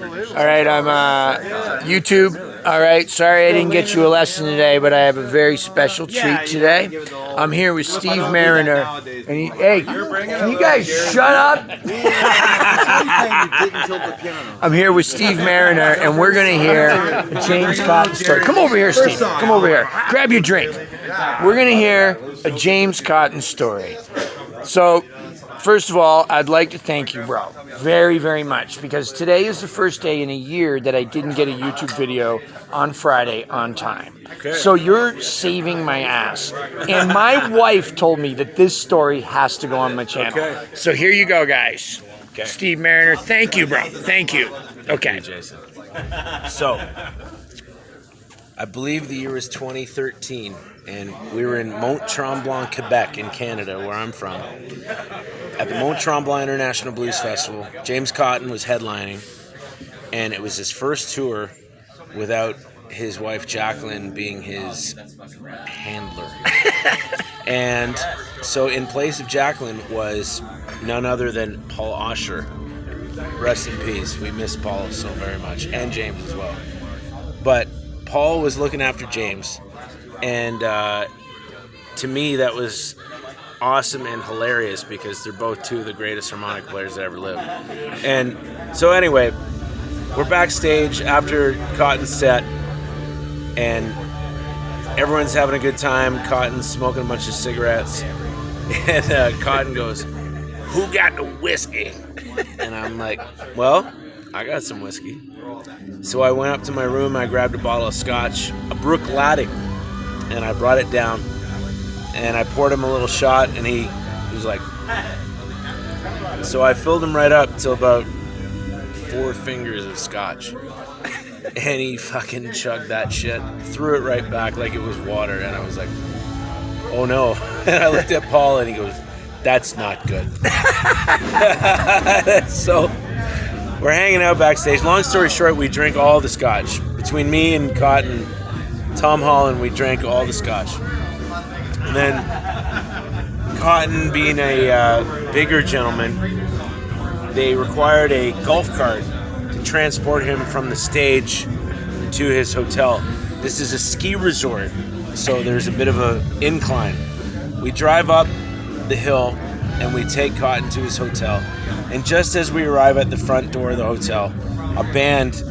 All right, I'm YouTube. All right, sorry I didn't get you a lesson today, but I have a very special treat today. I'm here with Steve Marriner. And hey, can you guys shut up? I'm here with Steve Marriner, and we're going to hear a James Cotton story. Come over here, Steve. Come over here. Grab your drink. We're going to hear a James Cotton story. So, first of all, I'd like to thank you, bro, very, very much, because today is the first day in a year that I didn't get a YouTube video on Friday on time. Okay. So you're saving my ass. And my wife told me that this story has to go on my channel. Okay. So here you go, guys. Okay. Steve Marriner, thank you, bro. Thank you. Okay. Thank you, Jason. So, I believe the year was 2013, and we were in Mont Tremblant, Quebec, in Canada, where I'm from. At the Mont Tremblant International Blues Festival, James Cotton was headlining, and it was his first tour without his wife Jacqueline being his handler. And so in place of Jacqueline was none other than Paul Osher. Rest in peace. We miss Paul so very much, and James as well. But Paul was looking after James, and to me that was awesome and hilarious because they're both two of the greatest harmonica players that ever lived. And so anyway, we're backstage after Cotton's set, and everyone's having a good time. Cotton's smoking a bunch of cigarettes, and Cotton goes, "Who got the whiskey?" And I'm like, "Well, I got some whiskey." So I went up to my room, I grabbed a bottle of scotch, a Brook Ladding, and I brought it down, and I poured him a little shot, and he was like, so I filled him right up till about 4 fingers of scotch, and he fucking chugged that shit, threw it right back like it was water, and I was like, oh no. And I looked at Paul, and he goes, "That's not good." So we're hanging out backstage. Long story short, we drink all the scotch. Between me and Cotton, Tom Holland, we drank all the scotch. And then Cotton, being a bigger gentleman, they required a golf cart to transport him from the stage to his hotel. This is a ski resort, so there's a bit of an incline. We drive up the hill, and we take Cotton to his hotel. And just as we arrive at the front door of the hotel, a band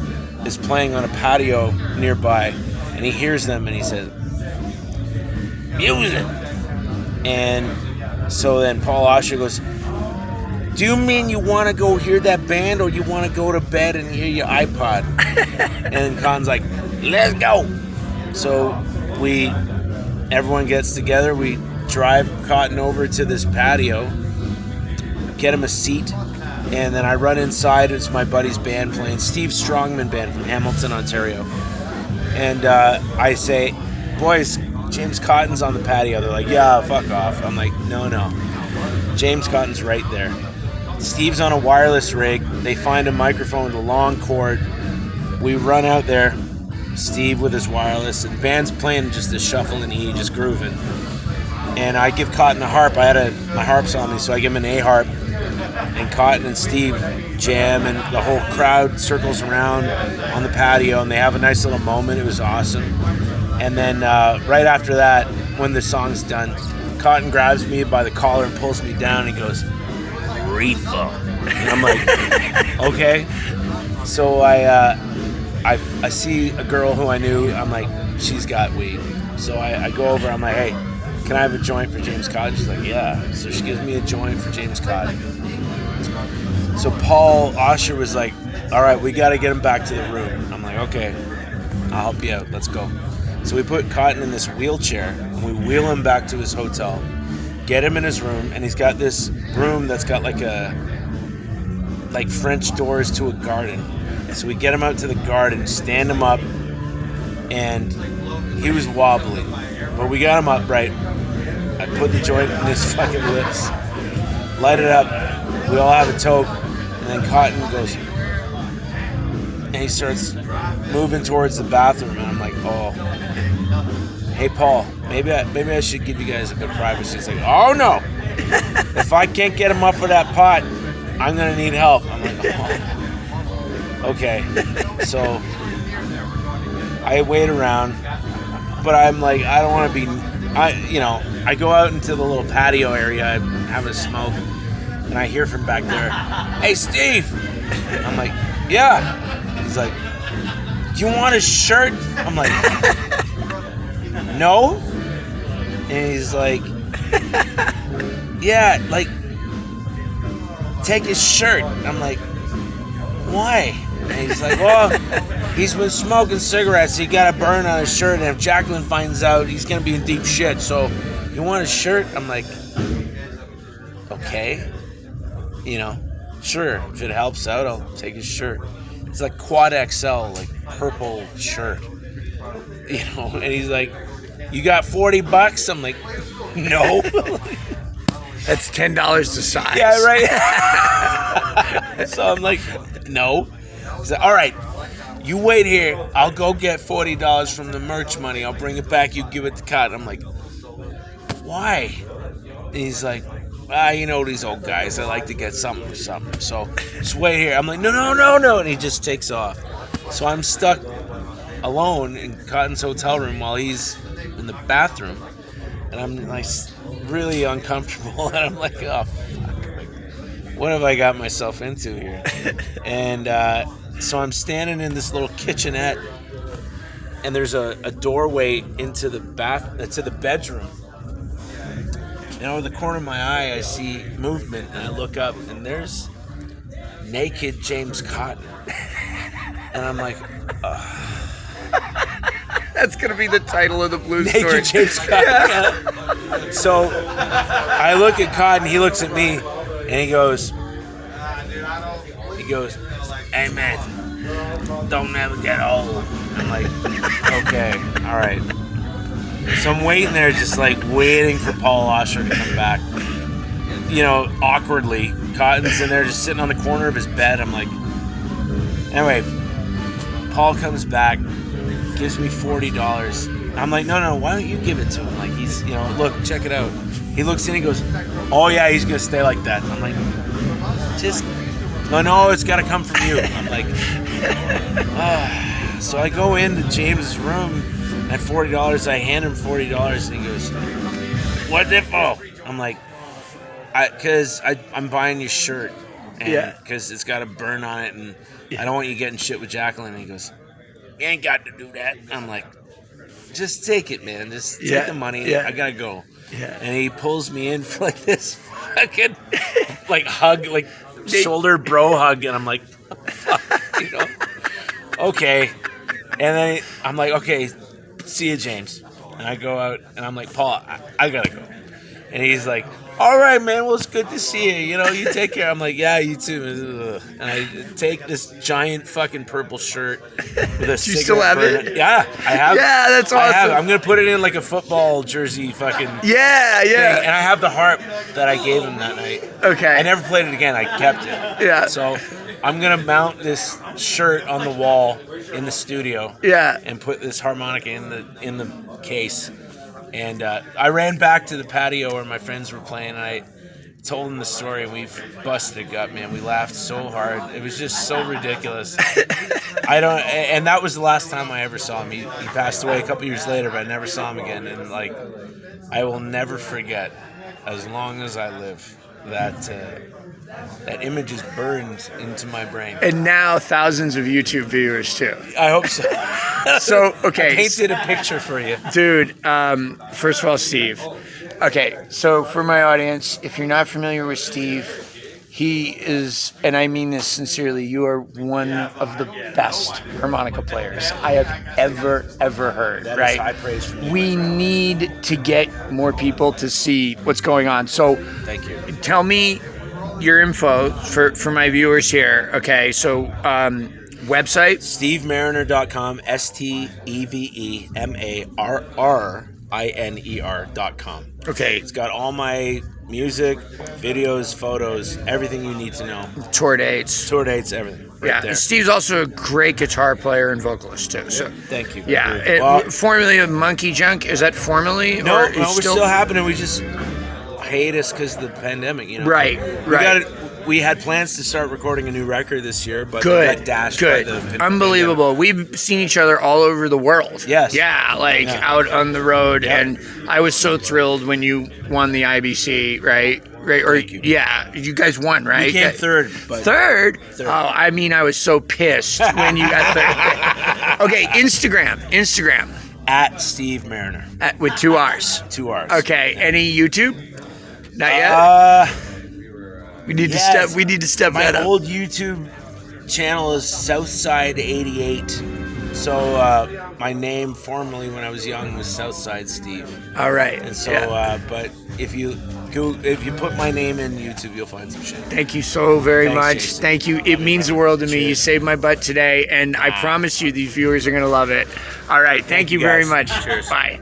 is playing on a patio nearby, and he hears them, and he says, "Music." And so then Paul Osher goes, "Do you mean you want to go hear that band, or you want to go to bed and hear your iPod?" And Cotton's like, "Let's go." So everyone gets together, we drive Cotton over to this patio, get him a seat, and then I run inside. It's my buddy's band playing, Steve Strongman Band from Hamilton, Ontario. And I say, "Boys, James Cotton's on the patio." They're like, "Yeah, fuck off." I'm like, no. James Cotton's right there. Steve's on a wireless rig. They find a microphone with a long cord. We run out there, Steve with his wireless, and the band's playing just a shuffle and E, just grooving. And I give Cotton a harp. I had my harps on me, so I give him an A harp. And Cotton and Steve jam, and the whole crowd circles around on the patio, and they have a nice little moment. It was awesome. And then right after that, when the song's done, Cotton grabs me by the collar and pulls me down, and he goes, "Reefer." And I'm like, okay. So I see a girl who I knew. I'm like, she's got weed. So I go over, I'm like, "Hey, can I have a joint for James Cotton?" She's like, "Yeah." So she gives me a joint for James Cotton. So Paul Osher was like, "All right, we got to get him back to the room." I'm like, "Okay, I'll help you out. Let's go." So we put Cotton in this wheelchair, and we wheel him back to his hotel, get him in his room, and he's got this room that's got like French doors to a garden. So we get him out to the garden, stand him up, and he was wobbly, but we got him up right. I put the joint in his fucking lips, light it up, we all have a toke, and then Cotton goes, and he starts moving towards the bathroom, and I'm like, oh, hey Paul, maybe I should give you guys a bit of privacy. He's like, oh no, if I can't get him off of that pot, I'm gonna need help. I'm like, oh. Okay. So I wait around, but I'm like, I don't want to be. I go out into the little patio area, I'm having a smoke, and I hear from back there, "Hey, Steve." I'm like, "Yeah." He's like, "Do you want a shirt?" I'm like, "No." And he's like, "Yeah, like, take his shirt." I'm like, "Why?" And he's like, "Well, he's been smoking cigarettes. He got a burn on his shirt, and if Jacqueline finds out, he's gonna be in deep shit. So, you want his shirt?" I'm like, "Okay, sure. If it helps out, I'll take his shirt." It's like quad XL, like purple shirt, And he's like, "You got $40?" I'm like, "No." That's $10 a size. Yeah, right. So I'm like, "No." He's like, "All right, you wait here. I'll go get $40 from the merch money. I'll bring it back. You give it to Cut." I'm like, "Why?" And he's like, you know these old guys. I like to get something for something. So just wait here." I'm like, No. And he just takes off. So I'm stuck alone in Cotton's hotel room while he's in the bathroom. And I'm like really uncomfortable. And I'm like, "Oh, fuck. What have I got myself into here?" And so I'm standing in this little kitchenette, and there's a doorway into the bedroom. And over the corner of my eye, I see movement, and I look up, and there's naked James Cotton. And I'm like, That's going to be the title of the blues story. naked James Cotton. Yeah. So I look at Cotton, he looks at me, and he goes, "Hey, man, don't ever get old." I'm like, "Okay, all right." So I'm waiting there, just like waiting for Paul Washer to come back. Awkwardly. Cotton's in there just sitting on the corner of his bed. I'm like, anyway, Paul comes back, gives me $40. I'm like, no, why don't you give it to him? Like, he's, look, check it out. He looks in, he goes, "Oh yeah, he's going to stay like that." I'm like, no, it's got to come from you. I'm like, So I go into James's room at $40. I hand him $40, and he goes, "What's it for?" I'm like, "Because I'm buying your shirt, and because it's got a burn on it, and I don't want you getting shit with Jacqueline." And he goes, "You ain't got to do that." I'm like, "Just take it, man. Just take the money. Yeah. I gotta go." Yeah. And he pulls me in for like this fucking like hug, like shoulder bro hug, and I'm like, "Fuck," Okay. And then I'm like, "Okay, see you, James." And I go out, and I'm like, "Paul, I gotta go." And he's like, "All right, man. Well, it's good to see you. You take care." I'm like, "Yeah, you too." And I take this giant fucking purple shirt with a cigarette. Do you still have it? Yeah, I have. Yeah, that's awesome. I'm gonna put it in like a football jersey, fucking. Yeah. Thing. And I have the harp that I gave him that night. Okay. I never played it again. I kept it. Yeah. So I'm gonna mount this shirt on the wall in the studio. Yeah. And put this harmonica in the case. And I ran back to the patio where my friends were playing, and I told them the story, and we busted a gut, man. We laughed so hard. It was just so ridiculous. And that was the last time I ever saw him. He passed away a couple years later, but I never saw him again. And like, I will never forget, as long as I live, that image is burned into my brain. And now thousands of YouTube viewers too. I hope so. So, okay. I painted a picture for you. Dude, first of all, Steve. Okay, so for my audience, if you're not familiar with Steve, he is, and I mean this sincerely, you are one of the best harmonica players I have ever heard, That right? is high praise from you. We need to get more people to see what's going on. So Thank you. tell me your info for my viewers here. Okay, so website? SteveMarriner.com, SteveMarriner.com. Okay. It's got all my music, videos, photos, everything you need to know. Tour dates. Tour dates, everything. Right Yeah, there. and Steve's also a great guitar player and vocalist too. So Thank you. yeah, Dude. Well, formerly of Monkey Junk, is that formerly? no, or we're still happening. We just hiatus because of the pandemic, Right. we had plans to start recording a new record this year, but Good, they got dashed good, by the unbelievable. We've seen each other all over the world. Yes. Yeah, like out on the road, and I was so thrilled when you won the IBC, right? Right? Or Thank you. yeah, you guys won, right? We came third. But Third? Oh, I mean, I was so pissed when you got third. Okay, Instagram. At Steve Marriner. With 2 R's. 2 R's. Okay, any YouTube? Not yet. We need to step My that up. old YouTube channel is Southside88. So my name formerly when I was young was Southside Steve. All right. And so, yeah. but if you put my name in YouTube, you'll find some shit. Thank you so very Thanks, much. Jason. Thank you. It means the world to me. Cheers. You saved my butt today, and I promise you these viewers are going to love it. All right. Thank you very guys. much. Cheers. Bye.